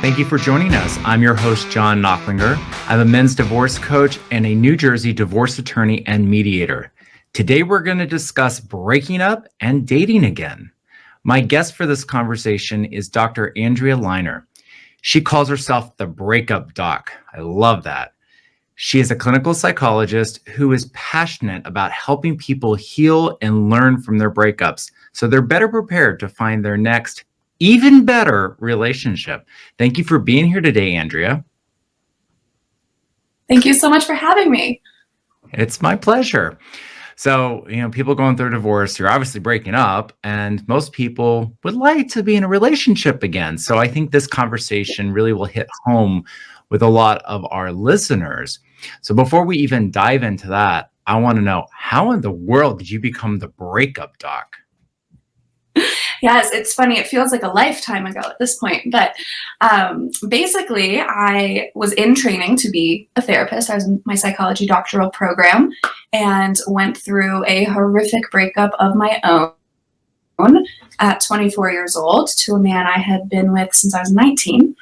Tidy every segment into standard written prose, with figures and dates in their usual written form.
Thank you for joining us. I'm your host, John Knocklinger. I'm a men's divorce coach and a New Jersey divorce attorney and mediator. Today, we're going to discuss breaking up and dating again. My guest for this conversation is Dr. Andrea Liner. She calls herself the Breakup Doc. I love that. She is a clinical psychologist who is passionate about helping people heal and learn from their breakups so they're better prepared to find their next, even better relationship. Thank you for being here today, Andrea. Thank you so much for having me. It's my pleasure. So, people going through a divorce, you're obviously breaking up, and most people would like to be in a relationship again. So I think this conversation really will hit home with a lot of our listeners. So before we even dive into that, I want to know, how in the world did you become the Breakup Doc? Yes, it's funny. It feels like a lifetime ago at this point. But basically, I was in training to be a therapist. I was in my psychology doctoral program and went through a horrific breakup of my own at 24 years old to a man I had been with since I was 19.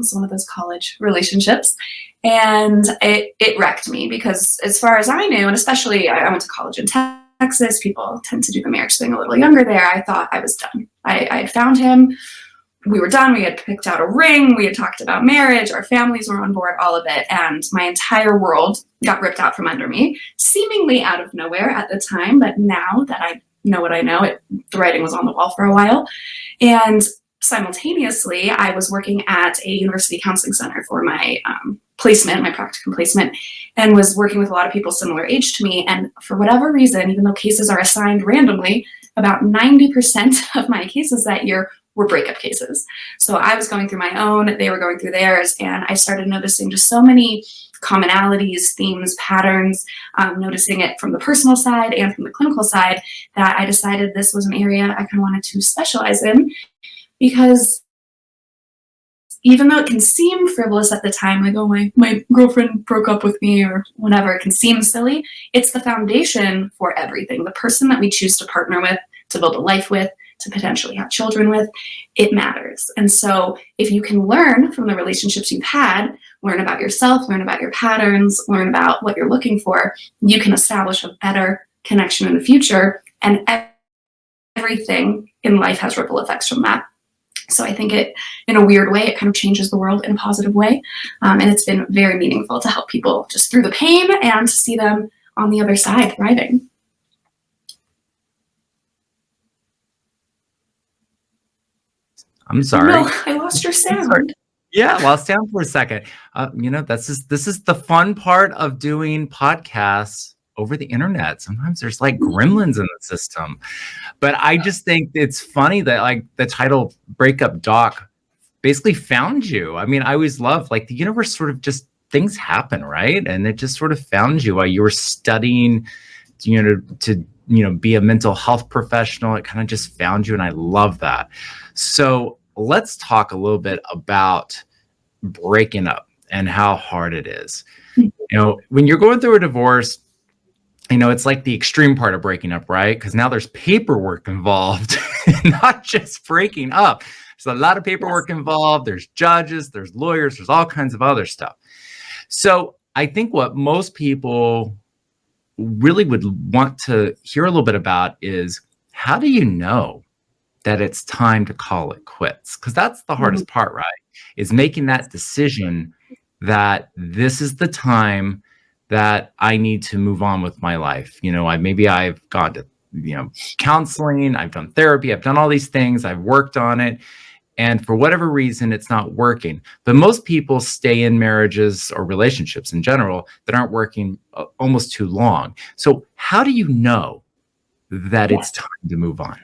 So one of those college relationships. And it wrecked me because as far as I knew, and especially I went to college in Texas, people tend to do the marriage thing a little younger there. I thought I was done. I had found him. We were done. We had picked out a ring. We had talked about marriage. Our families were on board, all of it. And my entire world got ripped out from under me, seemingly out of nowhere at the time. But now that I know what I know, the writing was on the wall for a while. And simultaneously, I was working at a university counseling center for my placement, my practicum placement, and was working with a lot of people similar age to me. And for whatever reason, even though cases are assigned randomly, about 90% of my cases that year were breakup cases. So I was going through my own, they were going through theirs, and I started noticing just so many commonalities, themes, patterns, noticing it from the personal side and from the clinical side, that I decided this was an area I kind of wanted to specialize in. Because even though it can seem frivolous at the time, like, oh, my girlfriend broke up with me or whatever, it can seem silly, it's the foundation for everything. The person that we choose to partner with, to build a life with, to potentially have children with, it matters. And so if you can learn from the relationships you've had, learn about yourself, learn about your patterns, learn about what you're looking for, you can establish a better connection in the future. And everything in life has ripple effects from that. So I think it, in a weird way, it kind of changes the world in a positive way. And it's been very meaningful to help people just through the pain and to see them on the other side thriving. I'm sorry. No, I lost your sound. Yeah, lost sound for a second. This is the fun part of doing podcasts over the internet. Sometimes there's like gremlins in the system. But I just think it's funny that like the title Breakup Doc basically found you. I mean, I always love like the universe sort of just things happen, right? And it just sort of found you while you were studying, to be a mental health professional. It kind of just found you. And I love that. So let's talk a little bit about breaking up and how hard it is. When you're going through a divorce, it's like the extreme part of breaking up, right? Because now there's paperwork involved, not just breaking up. There's a lot of paperwork involved. There's judges, there's lawyers, there's all kinds of other stuff. So I think what most people really would want to hear a little bit about is, how do you know that it's time to call it quits? Because that's the hardest part, right? Is making that decision that this is the time that I need to move on with my life. I've gone to, counseling, I've done therapy, I've done all these things, I've worked on it. And for whatever reason, it's not working. But most people stay in marriages or relationships in general that aren't working almost too long. So how do you know that it's time to move on?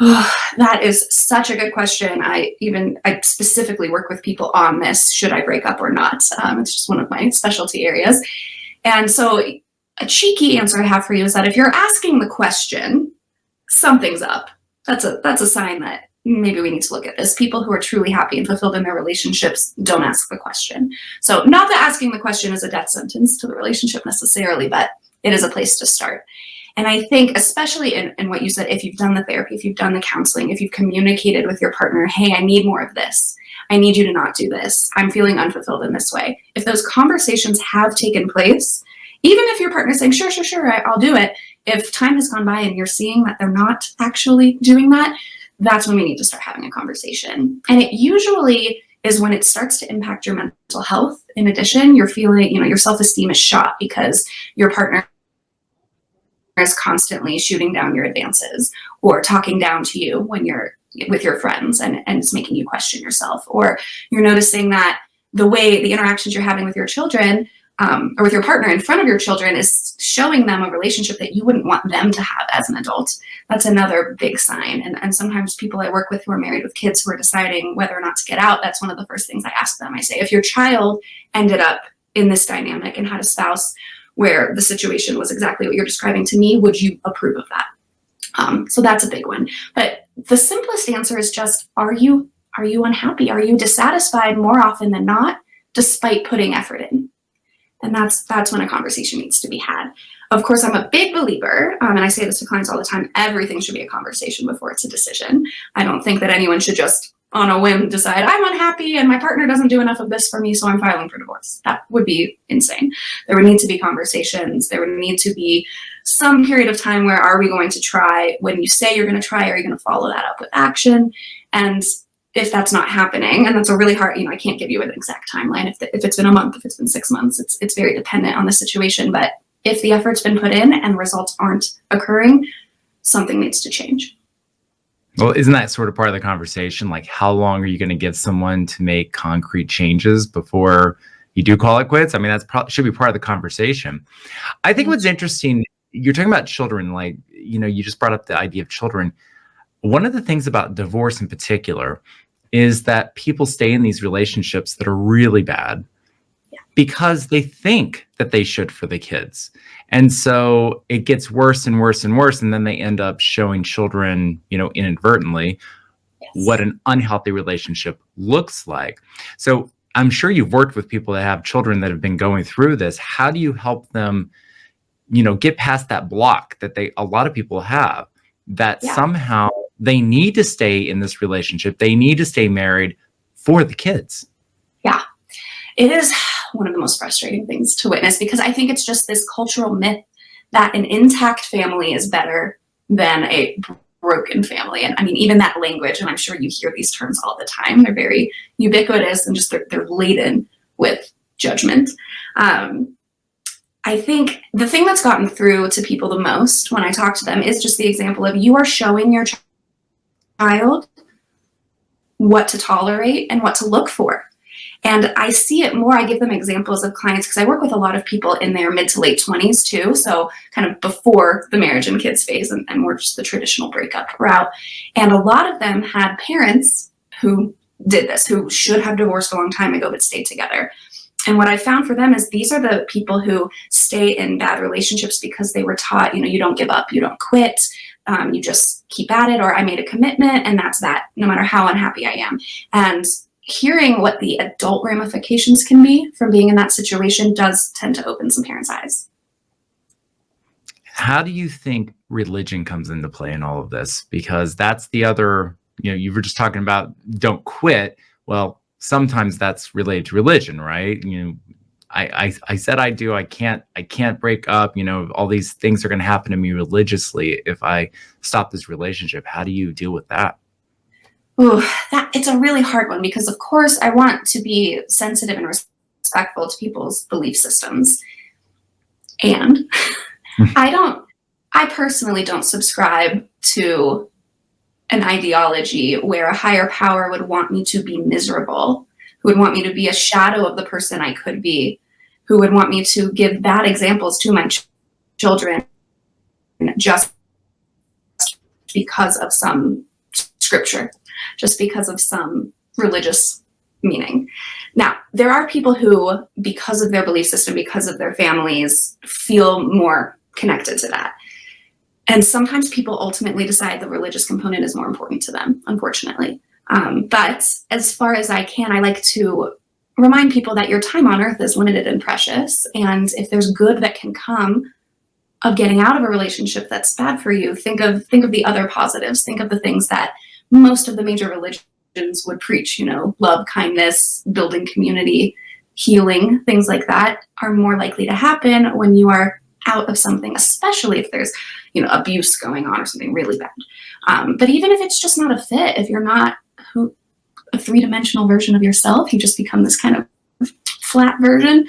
Oh, that is such a good question. I specifically work with people on this. Should I break up or not? It's just one of my specialty areas. And so a cheeky answer I have for you is that if you're asking the question, something's up. That's a sign that maybe we need to look at this. People who are truly happy and fulfilled in their relationships don't ask the question. So not that asking the question is a death sentence to the relationship necessarily, but it is a place to start. And I think, especially in what you said, if you've done the therapy, if you've done the counseling, if you've communicated with your partner, hey, I need more of this. I need you to not do this. I'm feeling unfulfilled in this way. If those conversations have taken place, even if your partner's saying, sure, I'll do it. If time has gone by and you're seeing that they're not actually doing that, that's when we need to start having a conversation. And it usually is when it starts to impact your mental health. In addition, you're feeling, your self-esteem is shot because your partner is constantly shooting down your advances or talking down to you when you're with your friends, and it's making you question yourself. Or you're noticing that the interactions you're having with your children or with your partner in front of your children is showing them a relationship that you wouldn't want them to have as an adult. That's another big sign. And sometimes people I work with who are married with kids who are deciding whether or not to get out, that's one of the first things I ask them. I say, if your child ended up in this dynamic and had a spouse where the situation was exactly what you're describing to me, would you approve of that? So that's a big one. But the simplest answer is just, are you unhappy? Are you dissatisfied more often than not, despite putting effort in? And that's when a conversation needs to be had. Of course, I'm a big believer, and I say this to clients all the time, everything should be a conversation before it's a decision. I don't think that anyone should just on a whim decide, I'm unhappy and my partner doesn't do enough of this for me, so I'm filing for divorce. That would be insane. There would need to be conversations. There would need to be some period of time where, are we going to try? When you say you're going to try, are you going to follow that up with action? And if that's not happening, and that's a really hard, I can't give you an exact timeline. If it's been a month, if it's been 6 months, it's very dependent on the situation. But if the effort's been put in and results aren't occurring, something needs to change. Well, isn't that sort of part of the conversation? Like, how long are you going to give someone to make concrete changes before you do call it quits? I mean, should be part of the conversation. I think what's interesting, you're talking about children, like, you just brought up the idea of children. One of the things about divorce in particular is that people stay in these relationships that are really bad because they think that they should for the kids. And so it gets worse and worse and worse. And then they end up showing children, inadvertently what an unhealthy relationship looks like. So I'm sure you've worked with people that have children that have been going through this. How do you help them, get past that block that a lot of people have, that somehow they need to stay in this relationship. They need to stay married for the kids. Yeah. It is one of the most frustrating things to witness, because I think it's just this cultural myth that an intact family is better than a broken family. And I mean, even that language, and I'm sure you hear these terms all the time, they're very ubiquitous and just they're laden with judgment. I think the thing that's gotten through to people the most when I talk to them is just the example of, you are showing your child what to tolerate and what to look for. And I see it more. I give them examples of clients because I work with a lot of people in their mid to late 20s too. So kind of before the marriage and kids phase, and more just the traditional breakup route. And a lot of them had parents who did this, who should have divorced a long time ago, but stayed together. And what I found for them is these are the people who stay in bad relationships because they were taught, you don't give up, you don't quit, you just keep at it, or I made a commitment and that's that, no matter how unhappy I am. And hearing what the adult ramifications can be from being in that situation does tend to open some parents' eyes. How do you think religion comes into play in all of this? Because that's the other, you were just talking about don't quit. Well, sometimes that's related to religion, right? I said I do. I can't break up. All these things are going to happen to me religiously if I stop this relationship. How do you deal with that? Ooh, it's a really hard one, because of course I want to be sensitive and respectful to people's belief systems. And I personally don't subscribe to an ideology where a higher power would want me to be miserable, who would want me to be a shadow of the person I could be, who would want me to give bad examples to my children just because of some scripture, just because of some religious meaning. Now, there are people who, because of their belief system, because of their families, feel more connected to that. And sometimes people ultimately decide the religious component is more important to them, unfortunately. But as far as I can, I like to remind people that your time on earth is limited and precious. And if there's good that can come getting out of a relationship that's bad for you, think of the other positives. Think of the things that most of the major religions would preach, love, kindness, building community, healing, things like that are more likely to happen when you are out of something, especially if there's, abuse going on or something really bad. But even if it's just not a fit, if you're not a three-dimensional version of yourself, you just become this kind of flat version,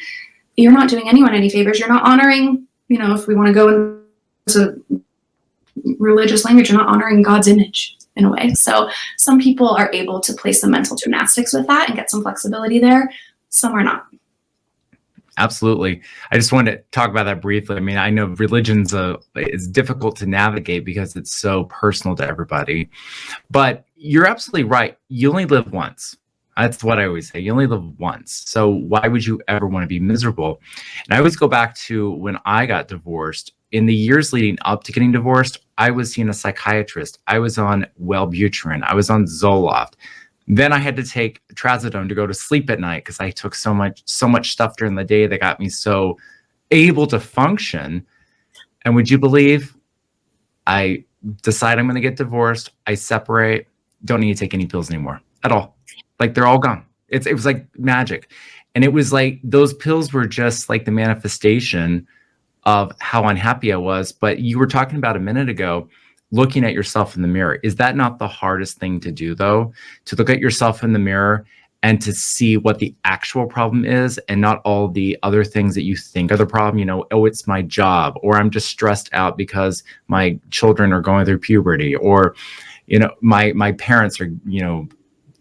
you're not doing anyone any favors. You're not honoring, if we want to go into religious language, you're not honoring God's image in a way. So some people are able to play some mental gymnastics with that and get some flexibility there. Some are not. Absolutely. I just wanted to talk about that briefly. I mean, I know religion's is difficult to navigate because it's so personal to everybody, but you're absolutely right. You only live once. That's what I always say. You only live once. So why would you ever want to be miserable? And I always go back to when I got divorced. In the years leading up to getting divorced, I was seeing a psychiatrist. I was on Wellbutrin. I was on Zoloft. Then I had to take trazodone to go to sleep at night because I took so much stuff during the day that got me so able to function. And would you believe I decide I'm going to get divorced? I separate. Don't need to take any pills anymore at all. Like they're all gone. It was like magic. And it was like those pills were just like the manifestation of how unhappy I was. But you were talking about a minute ago, looking at yourself in the mirror. Is that not the hardest thing to do, though? To look at yourself in the mirror and to see what the actual problem is and not all the other things that you think are the problem. Oh, it's my job, or I'm just stressed out because my children are going through puberty, or, my parents are,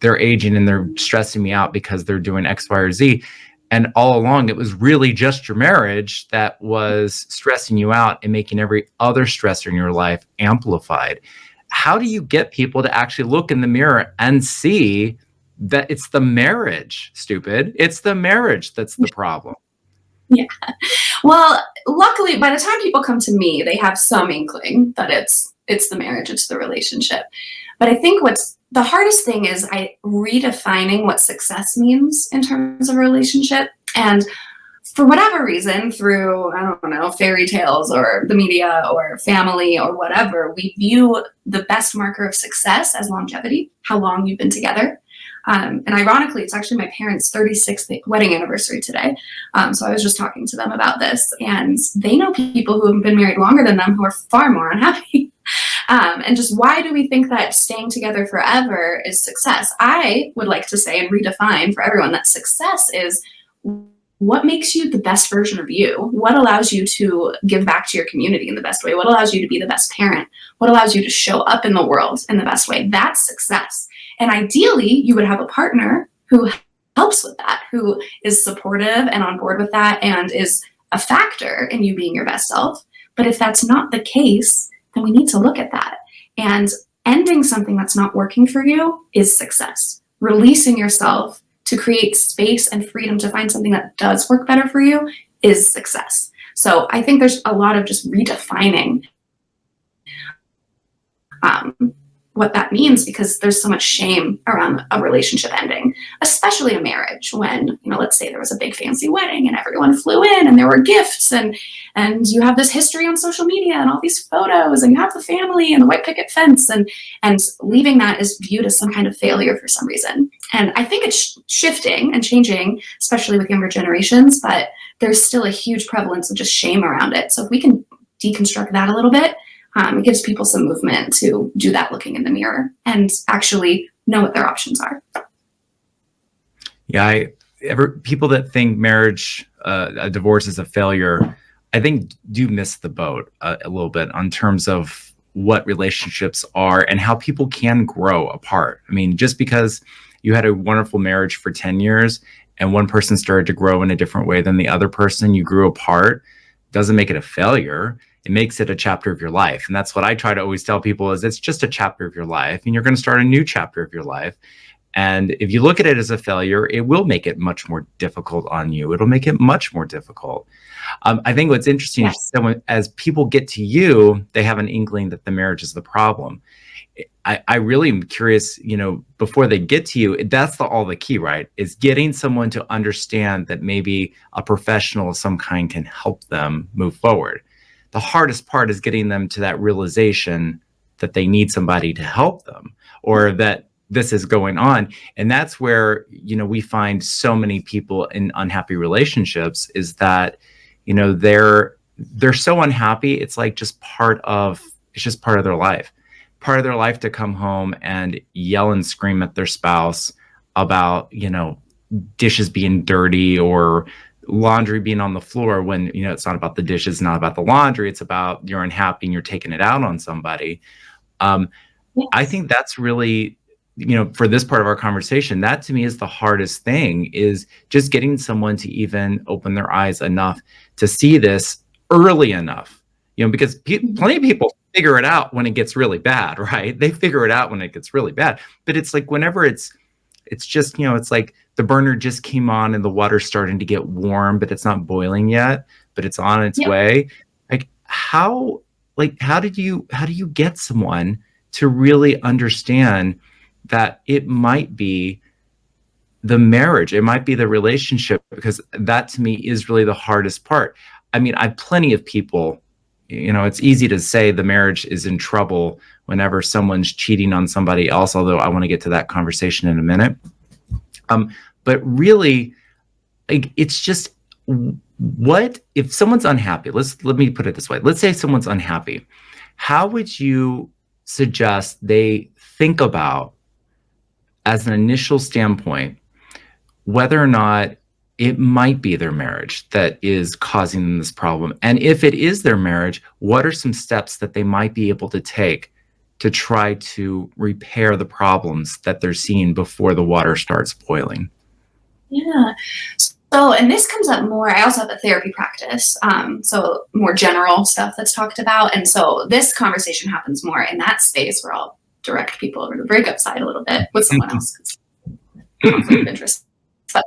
they're aging and they're stressing me out because they're doing X, Y, or Z. And all along, it was really just your marriage that was stressing you out and making every other stressor in your life amplified. How do you get people to actually look in the mirror and see that it's the marriage, stupid? It's the marriage that's the problem. Yeah. Well, luckily, by the time people come to me, they have some inkling that it's the marriage, it's the relationship. But I think what's the hardest thing is redefining what success means in terms of a relationship. And for whatever reason, through, I don't know, fairy tales or the media or family or whatever, we view the best marker of success as longevity, how long you've been together. And ironically, it's actually my parents' 36th wedding anniversary today. So I was just talking to them about this, and they know people who have been married longer than them who are far more unhappy. And just why do we think that staying together forever is success? I would like to say and redefine for everyone that success is what makes you the best version of you? What allows you to give back to your community in the best way? What allows you to be the best parent? What allows you to show up in the world in the best way? That's success. And ideally, you would have a partner who helps with that, who is supportive and on board with that and is a factor in you being your best self. But if that's not the case, then we need to look at that. And ending something that's not working for you is success. Releasing yourself to create space and freedom to find something that does work better for you is success. So I think there's a lot of just redefining what that means, because there's so much shame around a relationship ending, especially a marriage when, let's say there was a big fancy wedding and everyone flew in and there were gifts and you have this history on social media and all these photos and you have the family and the white picket fence and leaving that is viewed as some kind of failure for some reason. And I think it's shifting and changing, especially with younger generations, but there's still a huge prevalence of just shame around it. So if we can deconstruct that a little bit, it gives people some movement to do that looking in the mirror and actually know what their options are. Yeah, people that think marriage, a divorce is a failure, I think do miss the boat a little bit on terms of what relationships are and how people can grow apart. I mean, just because you had a wonderful marriage for 10 years and one person started to grow in a different way than the other person, you grew apart, doesn't make it a failure. It makes it a chapter of your life. And that's what I try to always tell people is it's just a chapter of your life and you're going to start a new chapter of your life. And if you look at it as a failure, it will make it much more difficult on you. It'll make it much more difficult. I think what's interesting is that as people get to you, they have an inkling that the marriage is the problem. I really am curious, before they get to you, that's all the key, right? Is getting someone to understand that maybe a professional of some kind can help them move forward. the hardest part is getting them to that realization that they need somebody to help them, or that this is going on. And that's where, we find so many people in unhappy relationships, is that, they're so unhappy. It's like just it's just part of their life. Part of their life to come home and yell and scream at their spouse about, dishes being dirty or laundry being on the floor, when, it's not about the dishes, not about the laundry. It's about you're unhappy and you're taking it out on somebody. Yes. I think that's really, for this part of our conversation, that to me is the hardest thing, is just getting someone to even open their eyes enough to see this early enough, because plenty of people figure it out when it gets really bad, right? They figure it out when it gets really bad. But it's like whenever it's just, it's like the burner just came on and the water's starting to get warm, but it's not boiling yet, but it's on its way. Like how do you get someone to really understand that it might be the marriage, it might be the relationship? Because that to me is really the hardest part. I mean, I have plenty of people, it's easy to say the marriage is in trouble whenever someone's cheating on somebody else, although I want to get to that conversation in a minute. But really, like, it's just, what if someone's unhappy? Let me put it this way. Let's say someone's unhappy. How would you suggest they think about, as an initial standpoint, whether or not it might be their marriage that is causing them this problem? And if it is their marriage, what are some steps that they might be able to take to try to repair the problems that they're seeing before the water starts boiling? Yeah. So, and this comes up more, I also have a therapy practice, so more general stuff that's talked about. And so this conversation happens more in that space where I'll direct people over to the breakup side a little bit with someone else. Conflict of interest. But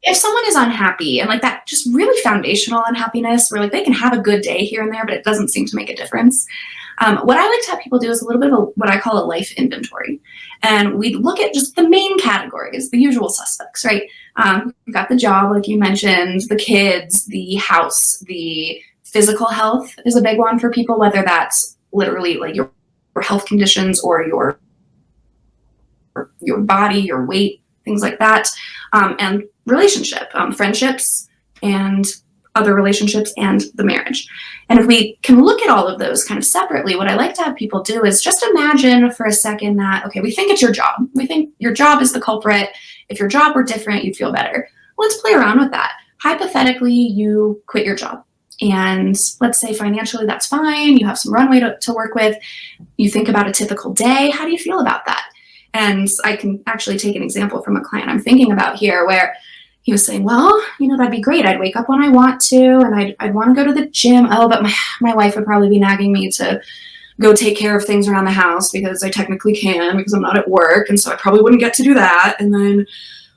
if someone is unhappy, and like that just really foundational unhappiness where like they can have a good day here and there, but it doesn't seem to make a difference. What I like to have people do is a little bit of what I call a life inventory. And we look at just the main categories, the usual suspects, right? You've got the job, like you mentioned, the kids, the house, the physical health is a big one for people, whether that's literally like your health conditions or your body, your weight, things like that. And relationship, friendships, and other relationships, and the marriage. And if we can look at all of those kind of separately, what I like to have people do is just imagine for a second that, okay, we think it's your job. We think your job is the culprit. If your job were different, you'd feel better. Let's play around with that. Hypothetically, you quit your job. And let's say financially that's fine. You have some runway to work with. You think about a typical day. How do you feel about that? And I can actually take an example from a client I'm thinking about here, where he was saying, well, that'd be great. I'd wake up when I want to, and I'd want to go to the gym. Oh, but my wife would probably be nagging me to go take care of things around the house because I technically can because I'm not at work. And so I probably wouldn't get to do that. And then,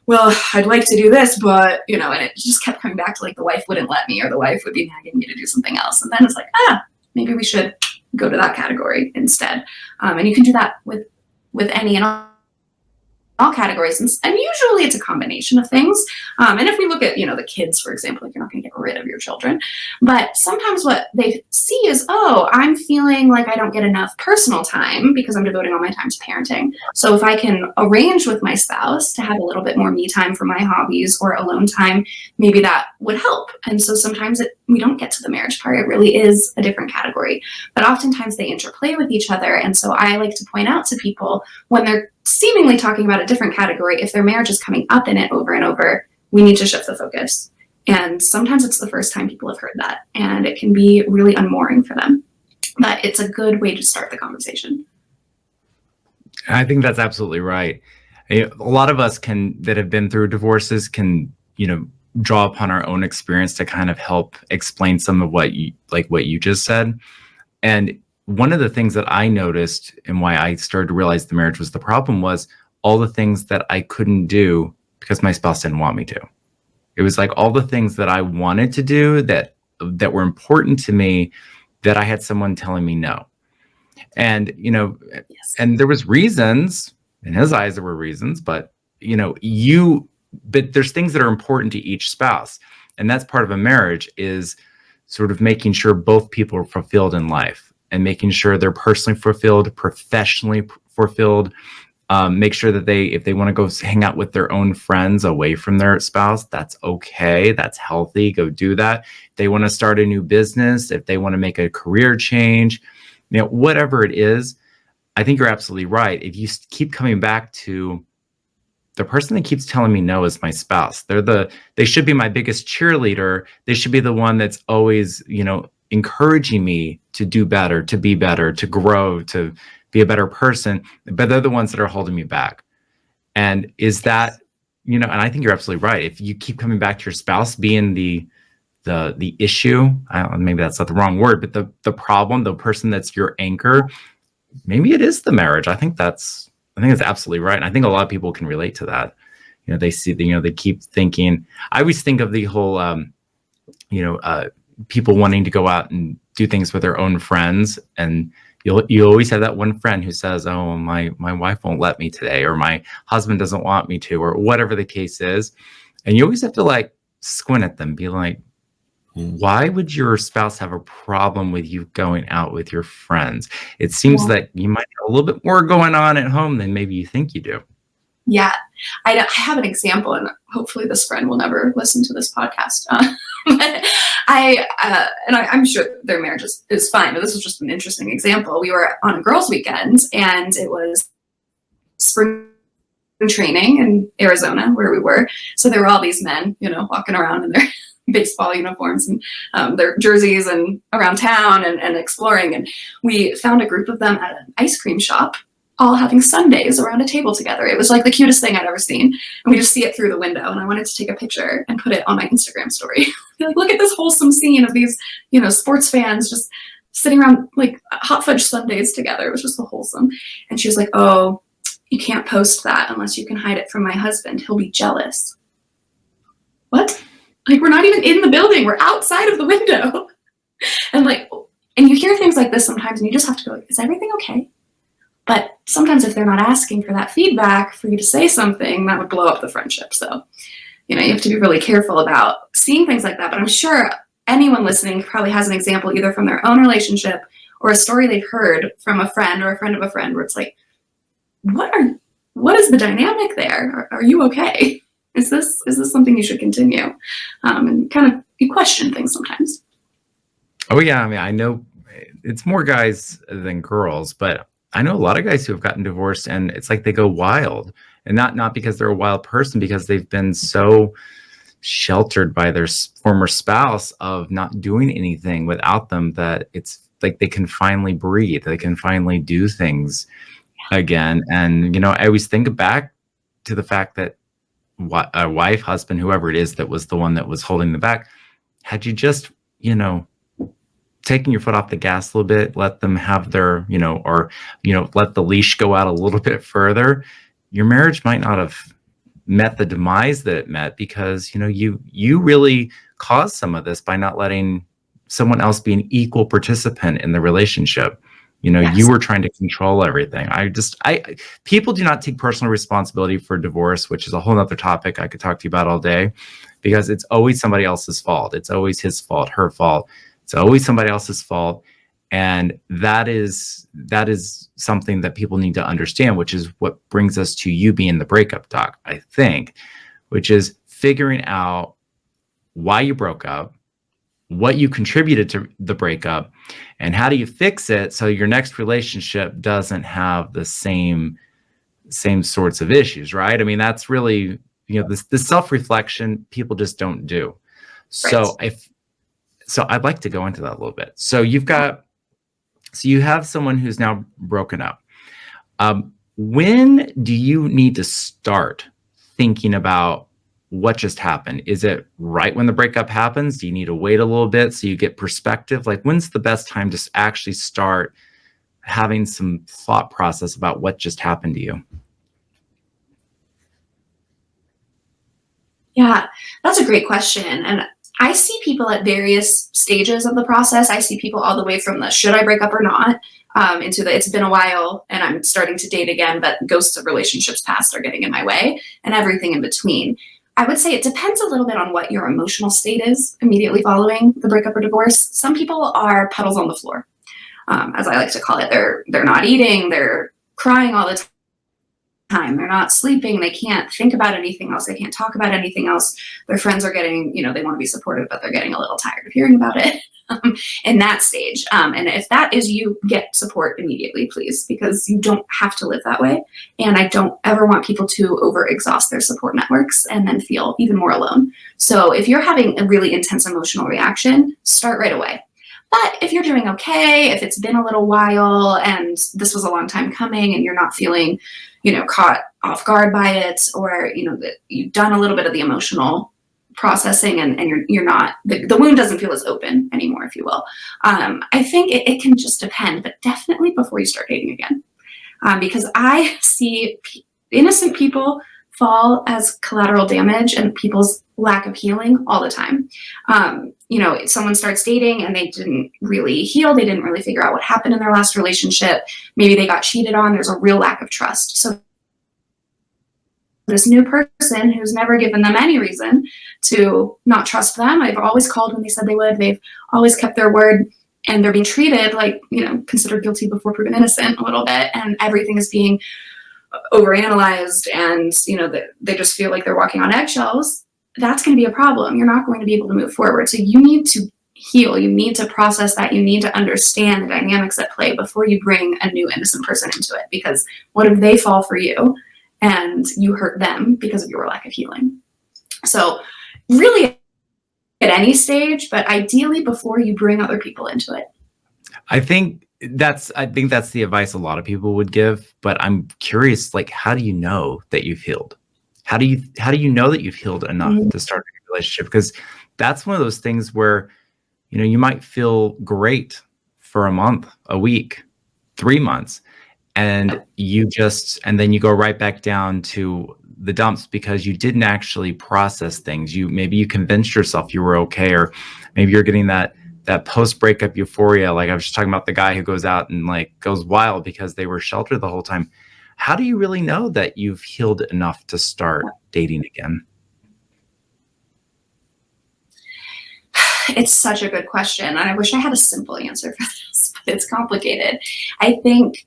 well, I'd like to do this, but, and it just kept coming back to like the wife wouldn't let me, or the wife would be nagging me to do something else. And then it's like, maybe we should go to that category instead. And you can do that with any and all categories. And usually it's a combination of things. And if we look at, the kids, for example, like you're not going to get rid of your children, but sometimes what they see is, oh, I'm feeling like I don't get enough personal time because I'm devoting all my time to parenting. So if I can arrange with my spouse to have a little bit more me time for my hobbies or alone time, maybe that would help. And so sometimes we don't get to the marriage part. It really is a different category, but oftentimes they interplay with each other. And so I like to point out to people, when they're seemingly talking about a different category, if their marriage is coming up in it over and over, we need to shift the focus. And sometimes it's the first time people have heard that, and it can be really unmooring for them. But it's a good way to start the conversation. I think that's absolutely right. A lot of us that have been through divorces can, draw upon our own experience to kind of help explain some of what you just said. And one of the things that I noticed, and why I started to realize the marriage was the problem, was all the things that I couldn't do because my spouse didn't want me to. It was like all the things that I wanted to do that were important to me, that I had someone telling me no. And, Yes. and there was reasons, in his eyes, there were reasons, but, but there's things that are important to each spouse. And that's part of a marriage, is sort of making sure both people are fulfilled in life and making sure they're personally fulfilled, professionally fulfilled. Make sure that if they want to go hang out with their own friends away from their spouse, that's okay. That's healthy. Go do that. If they want to start a new business, if they want to make a career change, whatever it is, I think you're absolutely right. If you keep coming back to the person that keeps telling me no is my spouse, they should be my biggest cheerleader. They should be the one that's always, encouraging me to do better, to be better, to grow, to be a better person, but they're the ones that are holding me back. And is that, and I think you're absolutely right. If you keep coming back to your spouse being the issue, maybe that's not the wrong word, but the problem, the person that's your anchor, maybe it is the marriage. I think that's absolutely right. And I think a lot of people can relate to that. They see, they keep thinking, I always think of the whole, people wanting to go out and do things with their own friends. And you always have that one friend who says, oh, my wife won't let me today, or my husband doesn't want me to, or whatever the case is. And you always have to squint at them, be like, why would your spouse have a problem with you going out with your friends? It seems that you might have a little bit more going on at home than maybe you think you do. Yeah, I have an example, and hopefully this friend will never listen to this podcast. But I'm sure their marriage is fine, but this was just an interesting example. We were on a girls' weekend, and it was spring training in Arizona where we were. So there were all these men, walking around in their baseball uniforms and their jerseys and around town and exploring. And we found a group of them at an ice cream shop, all having sundaes around a table together. It was like the cutest thing I'd ever seen. And we just see it through the window. And I wanted to take a picture and put it on my Instagram story. Look at this wholesome scene of these, sports fans just sitting around hot fudge sundaes together. It was just so wholesome. And she was like, oh, you can't post that unless you can hide it from my husband. He'll be jealous. What? We're not even in the building. We're outside of the window. And you hear things like this sometimes, and you just have to go, is everything okay? But sometimes if they're not asking for that feedback, for you to say something, that would blow up the friendship. So, you have to be really careful about seeing things like that. But I'm sure anyone listening probably has an example either from their own relationship or a story they've heard from a friend or a friend of a friend where it's like, what is the dynamic there? Are you okay? Is this something you should continue? And kind of you question things sometimes. Oh yeah, I know it's more guys than girls, but I know a lot of guys who have gotten divorced, and it's like they go wild, and not because they're a wild person, because they've been so sheltered by their former spouse of not doing anything without them that it's like they can finally breathe, they can finally do things again. And I always think back to the fact that a wife, husband, whoever it is that was the one that was holding them back, had you just taking your foot off the gas a little bit, let them have their, let the leash go out a little bit further, your marriage might not have met the demise that it met, because, you really caused some of this by not letting someone else be an equal participant in the relationship. Yes. You were trying to control everything. People do not take personal responsibility for divorce, which is a whole nother topic I could talk to you about all day, because it's always somebody else's fault. It's always his fault, her fault. It's always somebody else's fault. And that is something that people need to understand, which is what brings us to you being the Breakup Doc, I think, which is figuring out why you broke up, what you contributed to the breakup, and how do you fix it so your next relationship doesn't have the same sorts of issues, right? That's really, the self-reflection people just don't do. So Right. So I'd like to go into that a little bit. So you have someone who's now broken up. When do you need to start thinking about what just happened? Is it right when the breakup happens? Do you need to wait a little bit so you get perspective? When's the best time to actually start having some thought process about what just happened to you? Yeah, that's a great question. And I see people at various stages of the process. I see people all the way from the should I break up or not, into the it's been a while and I'm starting to date again, but ghosts of relationships past are getting in my way, and everything in between. I would say it depends a little bit on what your emotional state is immediately following the breakup or divorce. Some people are puddles on the floor, as I like to call it. They're not eating, they're crying all the time, they're not sleeping, they can't think about anything else, they can't talk about anything else. Their friends are getting, they want to be supportive, but they're getting a little tired of hearing about it. In that stage. And if that is you, get support immediately, please, because you don't have to live that way. And I don't ever want people to overexhaust their support networks and then feel even more alone. So if you're having a really intense emotional reaction, start right away. But if you're doing okay, if it's been a little while and this was a long time coming and you're not feeling, caught off guard by it, or, that you've done a little bit of the emotional processing and you're not, the wound doesn't feel as open anymore, if you will. I think it can just depend, but definitely before you start dating again. Because I see innocent people fall as collateral damage and people's lack of healing all the time. Someone starts dating and they didn't really heal. They didn't really figure out what happened in their last relationship. Maybe they got cheated on. There's a real lack of trust. So this new person who's never given them any reason to not trust them. I've always called when they said they would. They've always kept their word, and they're being treated like, considered guilty before proven innocent a little bit. And everything is being overanalyzed, and, they just feel like they're walking on eggshells. That's going to be a problem. You're not going to be able to move forward. So you need to heal. You need to process that. You need to understand the dynamics at play before you bring a new innocent person into it. Because what if they fall for you and you hurt them because of your lack of healing? So really at any stage, but ideally before you bring other people into it. I think that's the advice a lot of people would give, but I'm curious, like, how do you know that you've healed? How do you know that you've healed enough to start a relationship? Because that's one of those things where, you might feel great for a month, a week, 3 months, and then you go right back down to the dumps because you didn't actually process things. Maybe you convinced yourself you were okay, or maybe you're getting that post-breakup euphoria. Like I was just talking about the guy who goes out and like goes wild because they were sheltered the whole time. How do you really know that you've healed enough to start dating again? It's such a good question. And I wish I had a simple answer for this, but it's complicated. I think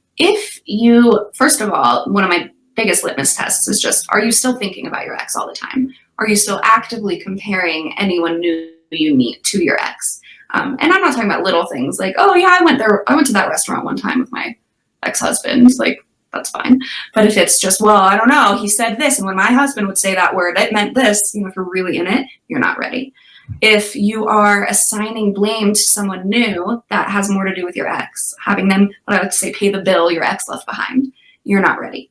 first of all, one of my biggest litmus tests is just, are you still thinking about your ex all the time? Are you still actively comparing anyone new you meet to your ex? And I'm not talking about little things like, oh yeah, I went to that restaurant one time with my ex-husband. Like, that's fine. But if it's just, well, I don't know, he said this, and when my husband would say that word, it meant this, if you're really in it, you're not ready. If you are assigning blame to someone new, that has more to do with your ex, having them, what I would say, pay the bill your ex left behind, you're not ready.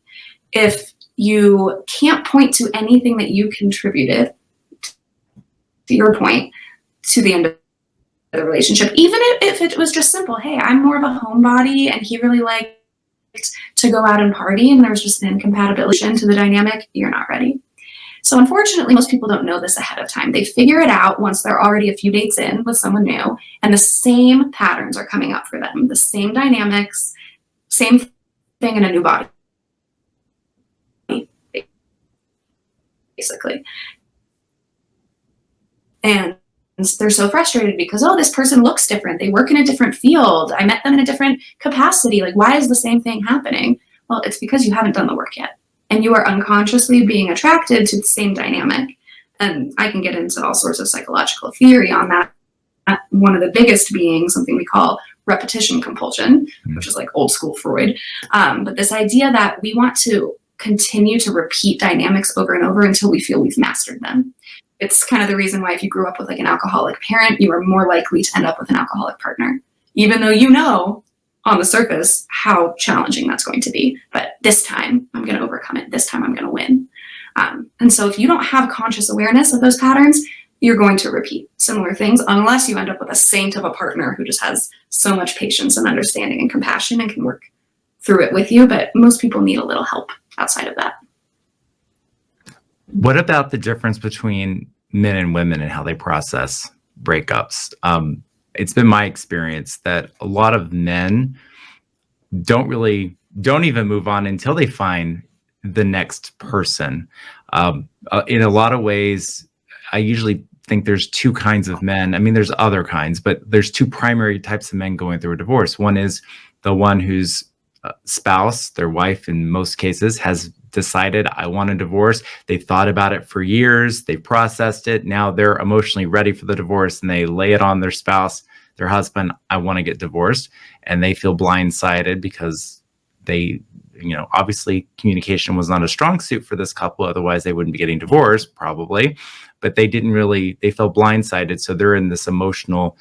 If you can't point to anything that you contributed, to your point, to the end of the relationship, even if it was just simple, hey, I'm more of a homebody and he really liked to go out and party, and there was just an incompatibility to the dynamic, you're not ready. So unfortunately, most people don't know this ahead of time. They figure it out once they're already a few dates in with someone new, and the same patterns are coming up for them, the same dynamics, same thing in a new body, basically. And they're so frustrated because, oh, this person looks different. They work in a different field. I met them in a different capacity. Like, why is the same thing happening? Well, it's because you haven't done the work yet. And you are unconsciously being attracted to the same dynamic. And I can get into all sorts of psychological theory on that. One of the biggest being something we call repetition compulsion, which is like old school Freud. But this idea that we want to continue to repeat dynamics over and over until we feel we've mastered them. It's kind of the reason why if you grew up with like an alcoholic parent, you are more likely to end up with an alcoholic partner, even though on the surface how challenging that's going to be. But this time I'm going to overcome it. This time I'm going to win. And so if you don't have conscious awareness of those patterns, you're going to repeat similar things unless you end up with a saint of a partner who just has so much patience and understanding and compassion and can work through it with you. But most people need a little help outside of that. What about the difference between men and women and how they process breakups? It's been my experience that a lot of men don't even move on until they find the next person. In a lot of ways, I usually think there's two kinds of men. I mean, there's other kinds, but there's two primary types of men going through a divorce. One is the one whose spouse, their wife in most cases, has decided, I want a divorce. They've thought about it for years. They've processed it. Now they're emotionally ready for the divorce, and they lay it on their spouse, their husband, I want to get divorced. And they feel blindsided because they, obviously communication was not a strong suit for this couple. Otherwise they wouldn't be getting divorced probably, but they felt blindsided. So they're in this emotional,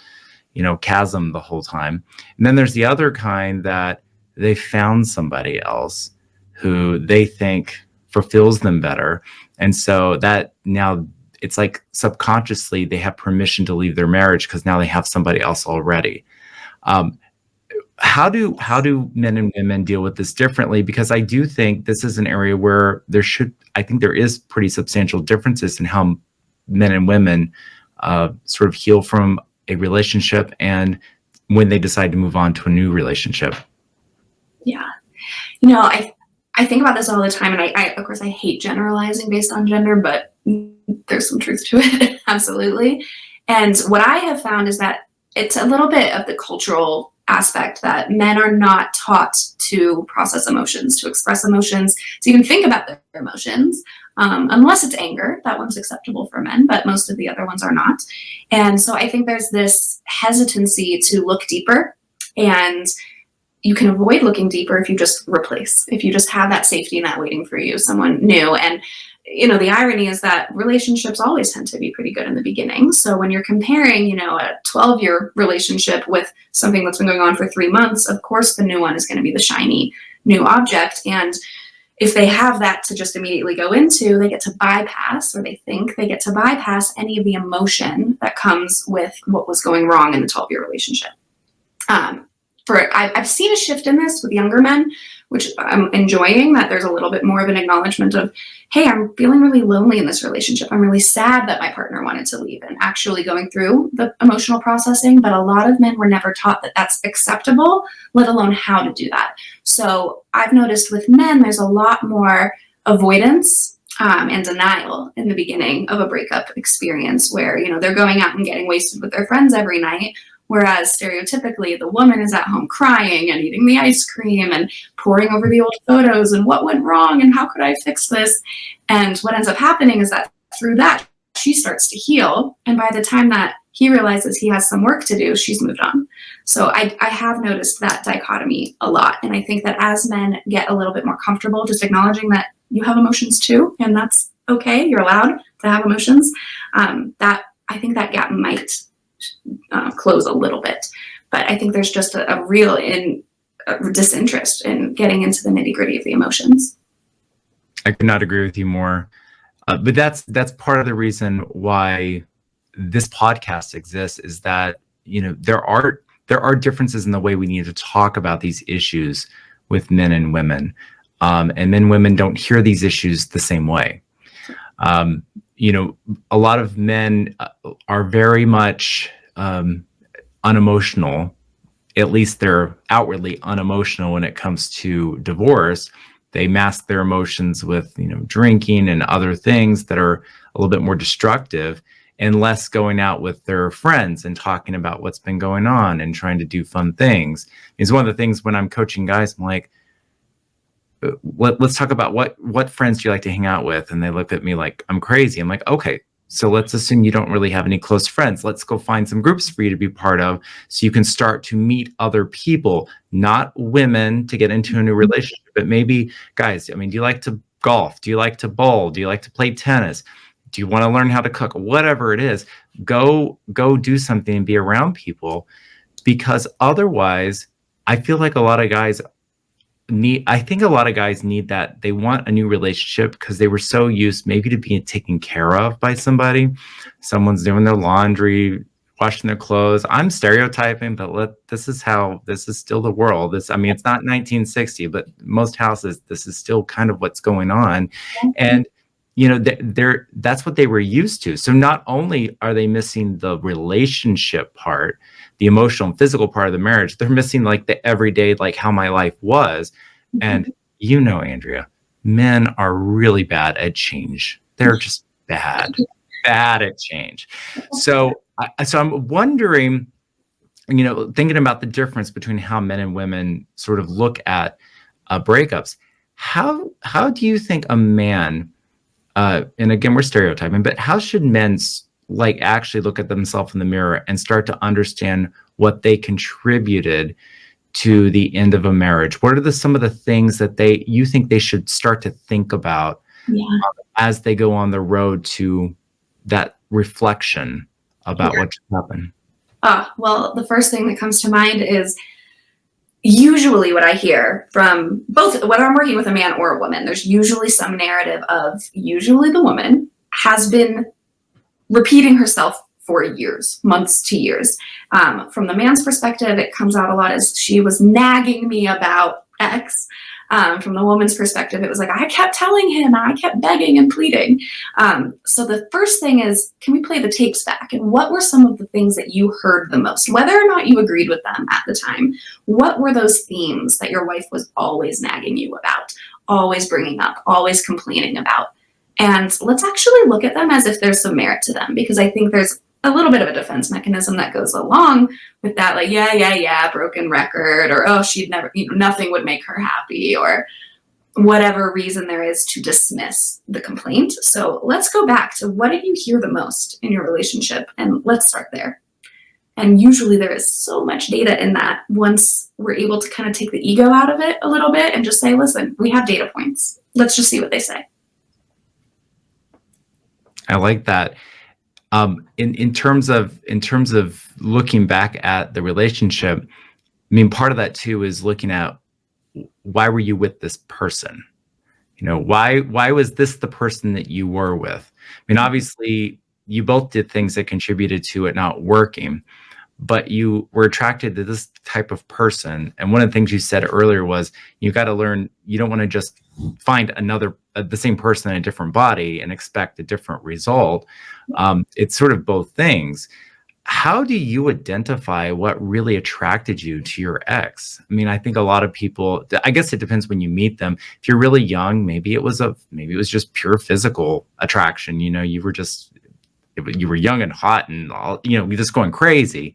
chasm the whole time. And then there's the other kind that they found somebody else who they think fulfills them better. And so that now it's like subconsciously they have permission to leave their marriage because now they have somebody else already. How do men and women deal with this differently? Because I do think this is an area where I think there is pretty substantial differences in how men and women sort of heal from a relationship and when they decide to move on to a new relationship. Yeah. I think about this all the time, and I of course I hate generalizing based on gender, but there's some truth to it. Absolutely. And what I have found is that it's a little bit of the cultural aspect that men are not taught to process emotions, to express emotions, to even think about their emotions, unless it's anger. That one's acceptable for men, but most of the other ones are not. And so I think there's this hesitancy to look deeper, and you can avoid looking deeper if you just replace, if you just have that safety net waiting for you, someone new. And the irony is that relationships always tend to be pretty good in the beginning. So when you're comparing, a 12-year relationship with something that's been going on for 3 months, of course, the new one is going to be the shiny new object. And if they have that to just immediately go into, they get to bypass, or they think they get to bypass any of the emotion that comes with what was going wrong in the 12-year relationship. I've seen a shift in this with younger men, which I'm enjoying, that there's a little bit more of an acknowledgement of, hey, I'm feeling really lonely in this relationship. I'm really sad that my partner wanted to leave, and actually going through the emotional processing. But a lot of men were never taught that that's acceptable, let alone how to do that. So I've noticed with men, there's a lot more avoidance and denial in the beginning of a breakup experience where, they're going out and getting wasted with their friends every night. Whereas stereotypically, the woman is at home crying and eating the ice cream and poring over the old photos and what went wrong and how could I fix this? And what ends up happening is that through that, she starts to heal. And by the time that he realizes he has some work to do, she's moved on. So I have noticed that dichotomy a lot. And I think that as men get a little bit more comfortable just acknowledging that you have emotions too, and that's okay, you're allowed to have emotions, that I think that gap might close a little bit. But I think there's just a real disinterest in getting into the nitty-gritty of the emotions. I could not agree with you more. But that's part of the reason why this podcast exists, is that there are differences in the way we need to talk about these issues with men and women, and men and women don't hear these issues the same way. A lot of men are very much unemotional. At least they're outwardly unemotional when it comes to divorce. They mask their emotions with, drinking and other things that are a little bit more destructive, and less going out with their friends and talking about what's been going on and trying to do fun things. It's one of the things when I'm coaching guys, I'm like, let's talk about what friends do you like to hang out with? And they look at me like I'm crazy. I'm like, okay, so let's assume you don't really have any close friends. Let's go find some groups for you to be part of so you can start to meet other people, not women to get into a new relationship, but maybe guys. I mean, do you like to golf? Do you like to bowl? Do you like to play tennis? Do you want to learn how to cook? Whatever it is, go do something and be around people, because otherwise I feel like a lot of guys need that. They want a new relationship because they were so used maybe to being taken care of by somebody. Someone's doing their laundry, washing their clothes. I'm stereotyping, but this is still the world. It's not 1960, but most houses, this is still kind of what's going on. And that's what they were used to. So not only are they missing the relationship part, the emotional and physical part of the marriage, they're missing like the everyday, like how my life was. And Andrea, men are really bad at change. They're just bad at change. So I'm wondering, thinking about the difference between how men and women sort of look at breakups. How do you think a man, and again, we're stereotyping, but how should men actually look at themselves in the mirror and start to understand what they contributed to the end of a marriage? What are some of the things that you think they should start to think about as they go on the road to that reflection about what happened? Well, the first thing that comes to mind is usually what I hear from both, whether I'm working with a man or a woman, there's usually some narrative of usually the woman has been repeating herself for years, months to years. From the man's perspective, it comes out a lot as she was nagging me about X. From the woman's perspective, it was like, I kept telling him, I kept begging and pleading. So the first thing is, can we play the tapes back? And what were some of the things that you heard the most? Whether or not you agreed with them at the time, what were those themes that your wife was always nagging you about, always bringing up, always complaining about? And let's actually look at them as if there's some merit to them, because I think there's a little bit of a defense mechanism that goes along with that, like, yeah, broken record, or, oh, she'd never, nothing would make her happy, or whatever reason there is to dismiss the complaint. So let's go back to, what did you hear the most in your relationship? And let's start there. And usually there is so much data in that once we're able to kind of take the ego out of it a little bit and just say, listen, we have data points. Let's just see what they say. I like that. In terms of looking back at the relationship, I mean, part of that too is looking at, why were you with this person? Why was this the person that you were with? I mean, obviously you both did things that contributed to it not working, but you were attracted to this type of person. And one of the things you said earlier was, you got to learn, you don't want to just find the same person in a different body and expect a different result. It's sort of both things. How do you identify what really attracted you to your ex? I mean, I think a lot of people, I guess it depends when you meet them. If you're really young, maybe it was just pure physical attraction. You were young and hot and all, you're just going crazy.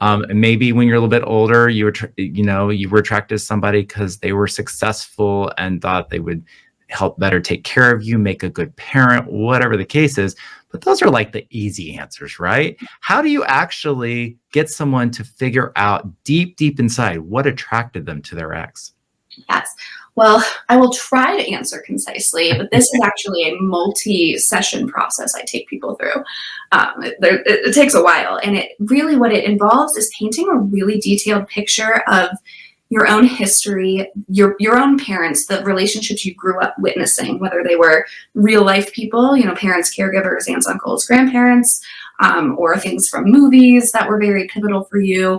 And maybe when you're a little bit older, you were attracted to somebody because they were successful and thought they would help better take care of you, make a good parent, whatever the case is. But those are like the easy answers, right? How do you actually get someone to figure out deep inside what attracted them to their ex? Yes. Well, I will try to answer concisely, but this is actually a multi-session process I take people through. It takes a while, and what it involves is painting a really detailed picture of your own history, your own parents, the relationships you grew up witnessing, whether they were real life people, parents, caregivers, aunts, uncles, grandparents, or things from movies that were very pivotal for you.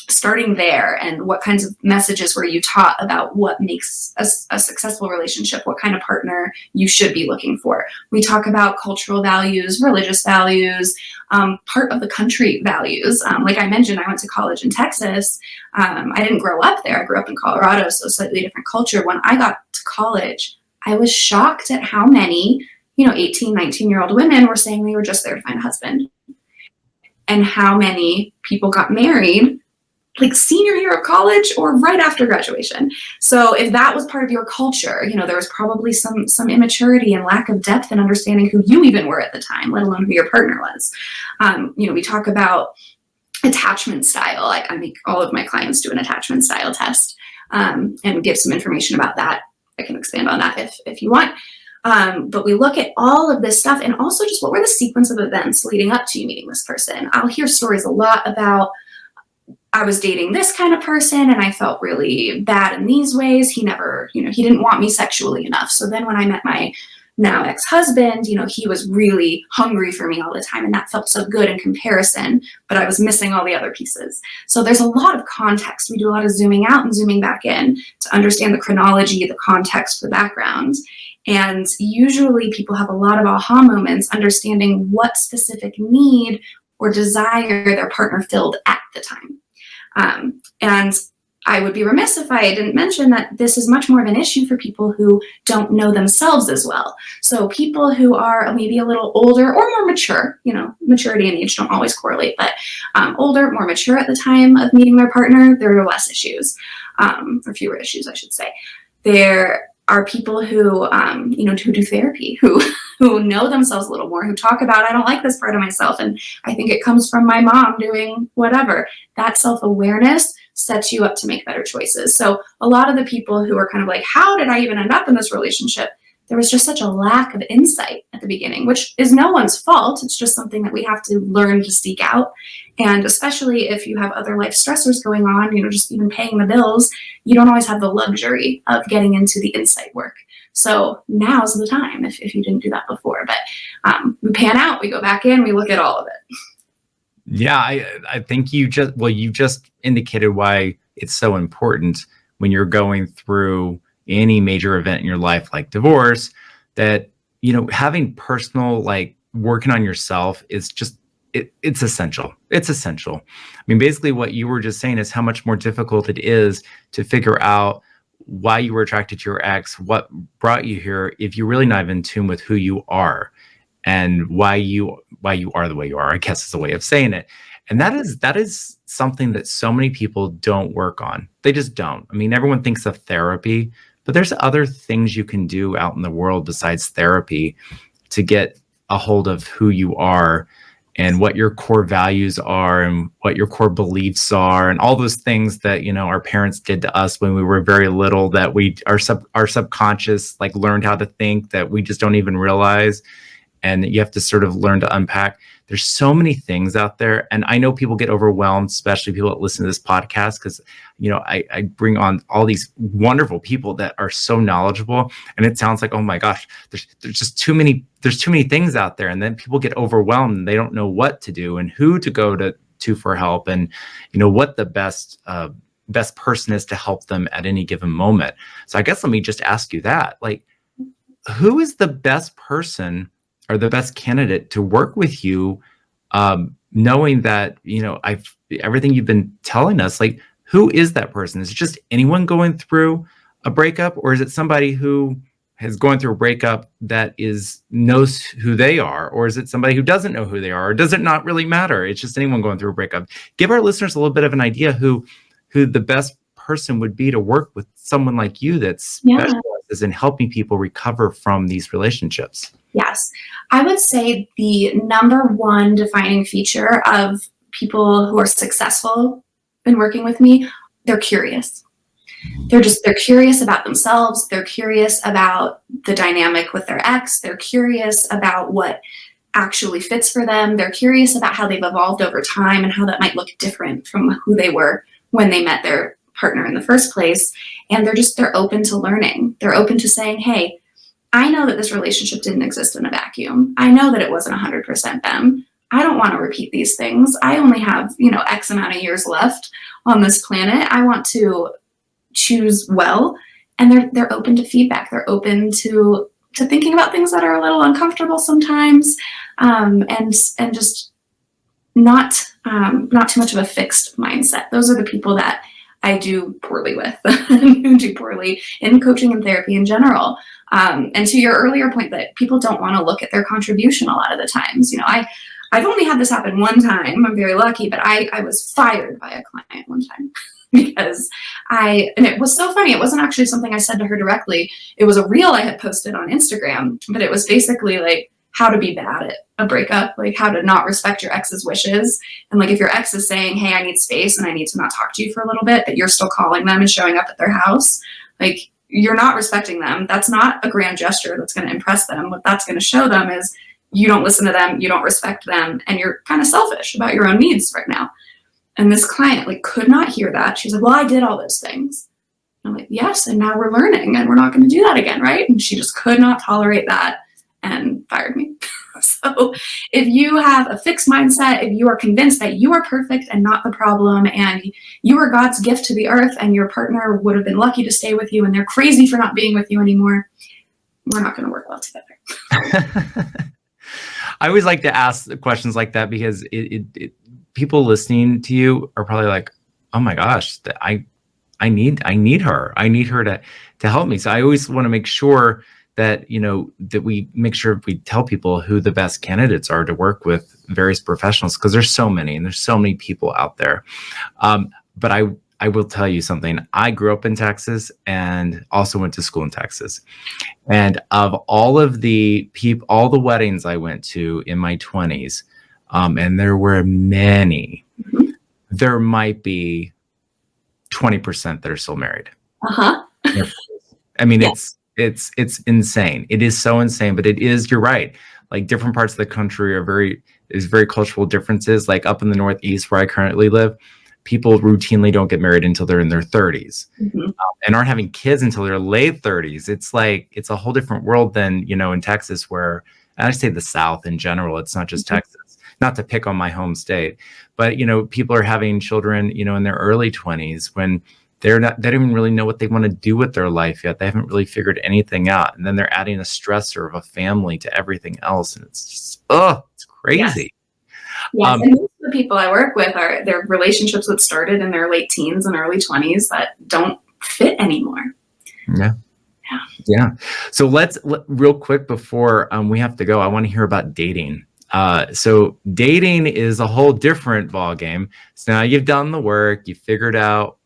Starting there, and what kinds of messages were you taught about what makes a successful relationship, what kind of partner you should be looking for. We talk about cultural values, religious values, part of the country values. Like I mentioned, I went to college in Texas. I didn't grow up there. I grew up in Colorado, so slightly different culture. When I got to college, I was shocked at how many 18, 19-year-old women were saying they were just there to find a husband, and how many people got married like senior year of college or right after graduation. So if that was part of your culture, there was probably some immaturity and lack of depth in understanding who you even were at the time, let alone who your partner was. We talk about attachment style. I make all of my clients do an attachment style test, and give some information about that. I can expand on that if you want. But we look at all of this stuff, and also just what were the sequence of events leading up to you meeting this person. I'll hear stories a lot about, I was dating this kind of person and I felt really bad in these ways. He never, he didn't want me sexually enough. So then when I met my now ex-husband, he was really hungry for me all the time, and that felt so good in comparison, but I was missing all the other pieces. So there's a lot of context. We do a lot of zooming out and zooming back in to understand the chronology, the context, the background. And usually people have a lot of aha moments understanding what specific need or desire their partner filled at the time. And I would be remiss if I didn't mention that this is much more of an issue for people who don't know themselves as well. So people who are maybe a little older or more mature, maturity and age don't always correlate, but older, more mature at the time of meeting their partner, there are less issues, or fewer issues, I should say. There are people who, who do therapy, who know themselves a little more, who talk about, I don't like this part of myself, and I think it comes from my mom doing whatever. That self-awareness sets you up to make better choices. So a lot of the people who are kind of like, how did I even end up in this relationship? There was just such a lack of insight at the beginning, which is no one's fault. It's just something that we have to learn to seek out. And especially if you have other life stressors going on, just even paying the bills, you don't always have the luxury of getting into the insight work. So now's the time if you didn't do that before. But we pan out, we go back in, we look at all of it. Yeah, I think you just indicated why it's so important when you're going through any major event in your life like divorce, that having personal, like, working on yourself is just it's essential. It's essential. I mean, basically what you were just saying is how much more difficult it is to figure out why you were attracted to your ex, what brought you here, if you're really not in tune with who you are and why you are the way you are, I guess is a way of saying it. And that is something that so many people don't work on. They just don't. I mean, everyone thinks of therapy, but there's other things you can do out in the world besides therapy to get a hold of who you are and what your core values are and what your core beliefs are and all those things that, our parents did to us when we were very little, that our subconscious like learned how to think that we just don't even realize. And you have to sort of learn to unpack. There's so many things out there. And I know people get overwhelmed, especially people that listen to this podcast, because, I bring on all these wonderful people that are so knowledgeable. And it sounds like, oh my gosh, there's just too many things out there. And then people get overwhelmed and they don't know what to do and who to go to for help, and, what the best person is to help them at any given moment. So I guess let me just ask you that, like, who is the best person or the best candidate to work with you, knowing that, everything you've been telling us, like, who is that person? Is it just anyone going through a breakup, or is it somebody who has gone through a breakup that knows who they are, or is it somebody who doesn't know who they are, or does it not really matter? It's just anyone going through a breakup. Give our listeners a little bit of an idea who the best person would be to work with someone like you that specializes in helping people recover from these relationships. Yes. I would say the number one defining feature of people who are successful in working with me, they're curious. They're curious about themselves. They're curious about the dynamic with their ex. They're curious about what actually fits for them. They're curious about how they've evolved over time and how that might look different from who they were when they met their partner in the first place. And they're open to learning. They're open to saying, hey, I know that this relationship didn't exist in a vacuum. I know that it wasn't 100% them. I don't want to repeat these things. I only have, X amount of years left on this planet. I want to choose well. And they're open to feedback. They're open to thinking about things that are a little uncomfortable sometimes, and just not too much of a fixed mindset. Those are the people that I do poorly with, who do poorly in coaching and therapy in general. And to your earlier point that people don't want to look at their contribution a lot of the times. I've only had this happen one time. I'm very lucky, but I was fired by a client one time because and it was so funny. It wasn't actually something I said to her directly. It was a reel I had posted on Instagram, but it was basically like how to be bad at a breakup, like how to not respect your ex's wishes. And like if your ex is saying, hey, I need space and I need to not talk to you for a little bit, but you're still calling them and showing up at their house, like you're not respecting them. That's not a grand gesture that's going to impress them. What that's going to show them is you don't listen to them, you don't respect them, and you're kind of selfish about your own needs right now. And this client like could not hear that. She's like, well, I did all those things. And I'm like, yes, and now we're learning and we're not going to do that again, right? And she just could not tolerate that and fired me. So if you have a fixed mindset, if you are convinced that you are perfect and not the problem, and you are God's gift to the earth and your partner would have been lucky to stay with you and they're crazy for not being with you anymore, we're not going to work well together. I always like to ask questions like that because people listening to you are probably like, oh my gosh, I I need her. I need her to help me. So I always want to make sure that, that we make sure we tell people who the best candidates are to work with various professionals, because there's so many and there's so many people out there. But I will tell you something. I grew up in Texas and also went to school in Texas. And of all of the all the weddings I went to in my 20s, and there were many, there might be 20% that are still married. Uh-huh. I mean, it's insane. It is so insane, but you're right. Like, different parts of the country there's very cultural differences. Like up in the Northeast where I currently live, people routinely don't get married until they're in their 30s, and aren't having kids until their late 30s. It's like, it's a whole different world than, in Texas, where, and I say the South in general, it's not just Texas, not to pick on my home state, but, people are having children, in their early 20s when they don't even really know what they want to do with their life yet. They haven't really figured anything out. And then they're adding a stressor of a family to everything else. And it's just, it's crazy. Yes. And most of the people I work with are their relationships that started in their late teens and early 20s that don't fit anymore. Yeah. So real quick before we have to go, I want to hear about dating. So dating is a whole different ballgame. So now you've done the work, you figured out,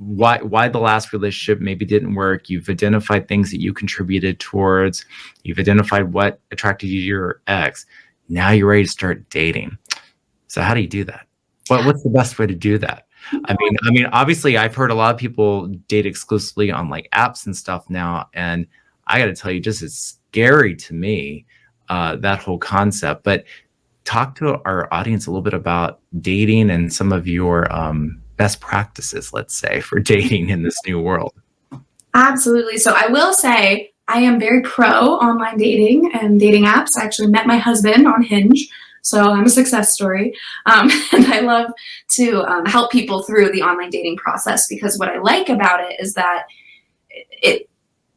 why the last relationship maybe didn't work. You've identified things that you contributed towards. You've identified what attracted you to your ex. Now you're ready to start dating. So how do you do that? What's the best way to do that? I mean, obviously I've heard a lot of people date exclusively on like apps and stuff now. And I got to tell you, just it's scary to me, that whole concept. But talk to our audience a little bit about dating and some of your best practices, let's say, for dating in this new world. Absolutely. So I will say I am very pro online dating and dating apps. I actually met my husband on Hinge, so I'm a success story. And I love to help people through the online dating process, because what I like about it is that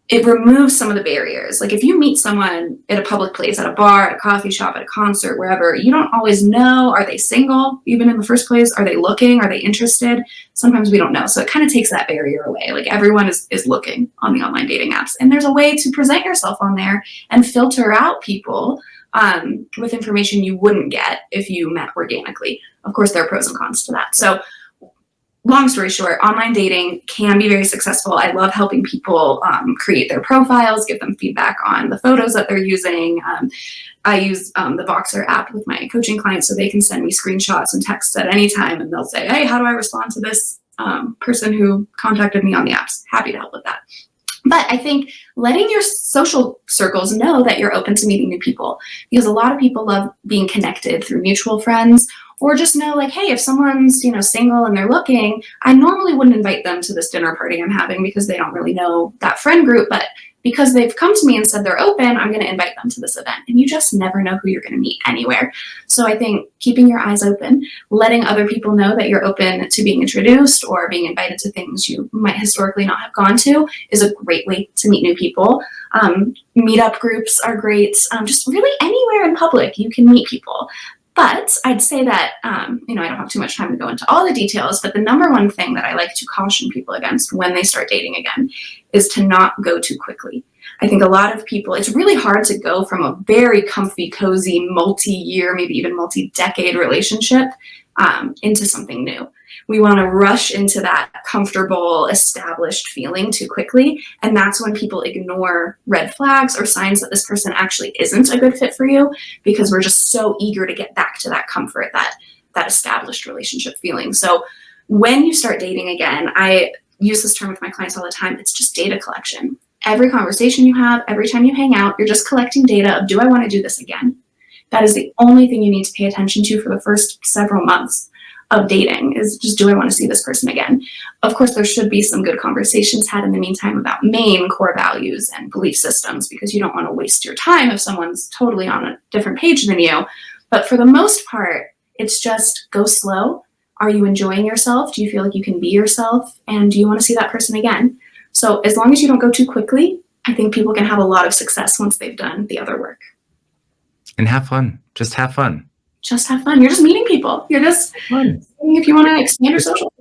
it removes some of the barriers. Like, if you meet someone at a public place, at a bar, at a coffee shop, at a concert, wherever, you don't always know, are they single even in the first place? Are they looking? Are they interested? Sometimes we don't know. So it kind of takes that barrier away. Like, everyone is looking on the online dating apps. And there's a way to present yourself on there and filter out people with information you wouldn't get if you met organically. Of course, there are pros and cons to that. So long story short, online dating can be very successful. I love helping people create their profiles, give them feedback on the photos that they're using. I use the Voxer app with my coaching clients, so they can send me screenshots and texts at any time, and they'll say, hey, how do I respond to this person who contacted me on the apps? Happy to help with that. But I think letting your social circles know that you're open to meeting new people, because a lot of people love being connected through mutual friends, or just know, like, hey, if someone's, single and they're looking, I normally wouldn't invite them to this dinner party I'm having because they don't really know that friend group, but because they've come to me and said they're open, I'm going to invite them to this event. And you just never know who you're going to meet anywhere. So I think keeping your eyes open, letting other people know that you're open to being introduced or being invited to things you might historically not have gone to, is a great way to meet new people. Meetup groups are great. Just really anywhere in public you can meet people. But I'd say that, I don't have too much time to go into all the details, but the number one thing that I like to caution people against when they start dating again is to not go too quickly. I think a lot of people, it's really hard to go from a very comfy, cozy, multi-year, maybe even multi-decade relationship into something new. We want to rush into that comfortable, established feeling too quickly. And that's when people ignore red flags or signs that this person actually isn't a good fit for you, because we're just so eager to get back to that comfort, that established relationship feeling. So when you start dating again, I use this term with my clients all the time. It's just data collection. Every conversation you have, every time you hang out, you're just collecting data of, do I want to do this again? That is the only thing you need to pay attention to for the first several months of dating, is just, do I want to see this person again? Of course, there should be some good conversations had in the meantime about main core values and belief systems, because you don't want to waste your time if someone's totally on a different page than you. But for the most part, it's just go slow. Are you enjoying yourself? Do you feel like you can be yourself? And do you want to see that person again? So as long as you don't go too quickly, I think people can have a lot of success once they've done the other work. And have fun. Just have fun. Just have fun. You're just meeting people. You're just seeing if you want to expand your social.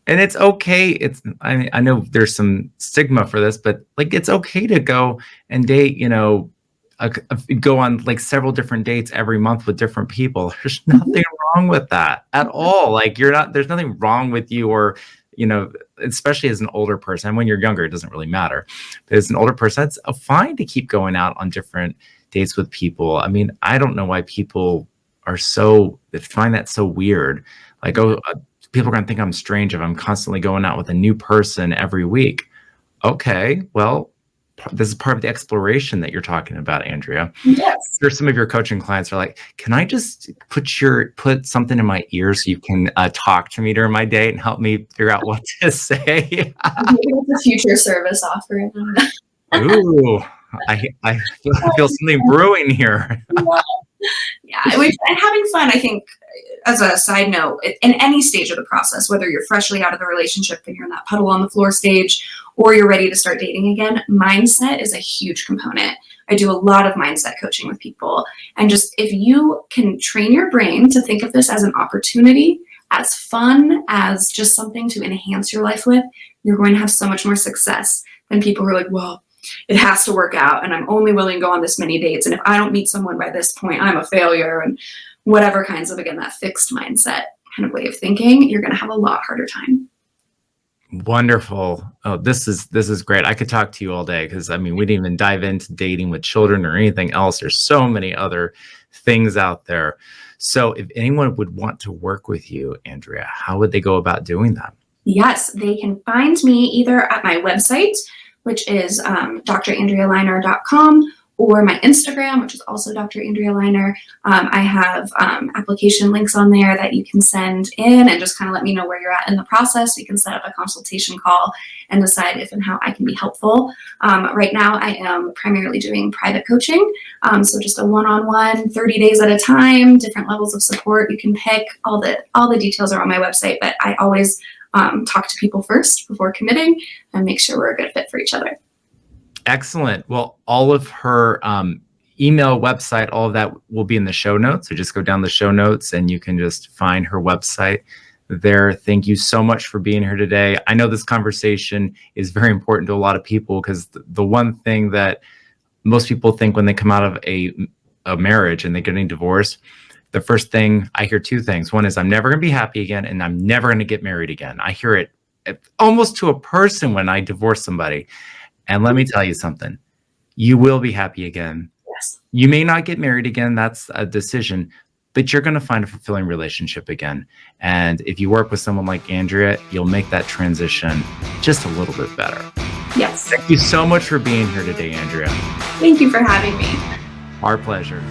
And it's okay. I know there's some stigma for this, but like it's okay to go and date, go on like several different dates every month with different people. There's nothing wrong with that at all. Like there's nothing wrong with you, or, especially as an older person. And when you're younger, it doesn't really matter. But as an older person, it's fine to keep going out on different dates with people. I mean, I don't know why people they find that so weird. Like, people are going to think I'm strange if I'm constantly going out with a new person every week. Okay, well, this is part of the exploration that you're talking about, Andrea. Yes. There's some of your coaching clients are like, can I just put something in my ear so you can talk to me during my day and help me figure out what to say? Maybe it's a future service offering. Ooh, I feel something brewing here. Yeah, and having fun, I think, as a side note, in any stage of the process, whether you're freshly out of the relationship and you're in that puddle on the floor stage, or you're ready to start dating again, mindset is a huge component. I do a lot of mindset coaching with people. And just if you can train your brain to think of this as an opportunity, as fun, as just something to enhance your life with, you're going to have so much more success than people who are like, well, it has to work out and I'm only willing to go on this many dates. And if I don't meet someone by this point, I'm a failure. And whatever kinds of, again, that fixed mindset kind of way of thinking, you're going to have a lot harder time. Wonderful. Oh, this is great. I could talk to you all day because, I mean, we didn't even dive into dating with children or anything else. There's so many other things out there. So if anyone would want to work with you, Andrea, how would they go about doing that? Yes, they can find me either at my website, which is drandrealiner.com, or my Instagram, which is also Dr. Andrea Liner. I have application links on there that you can send in and just kind of let me know where you're at in the process. We can set up a consultation call and decide if and how I can be helpful. Right now, I am primarily doing private coaching. So just a one-on-one, 30 days at a time, different levels of support you can pick. All the details are on my website, but I always talk to people first before committing and make sure we're a good fit for each other. Excellent. Well, all of her email, website, all of that will be in the show notes. So just go down the show notes and you can just find her website there. Thank you so much for being here today. I know this conversation is very important to a lot of people because the one thing that most people think when they come out of a marriage and they're getting divorced, the first thing I hear, two things. One is I'm never going to be happy again and I'm never going to get married again. I hear it almost to a person when I divorce somebody. And let me tell you something, you will be happy again. Yes. You may not get married again. That's a decision, but you're going to find a fulfilling relationship again. And if you work with someone like Andrea, you'll make that transition just a little bit better. Yes. Thank you so much for being here today, Andrea. Thank you for having me. Our pleasure.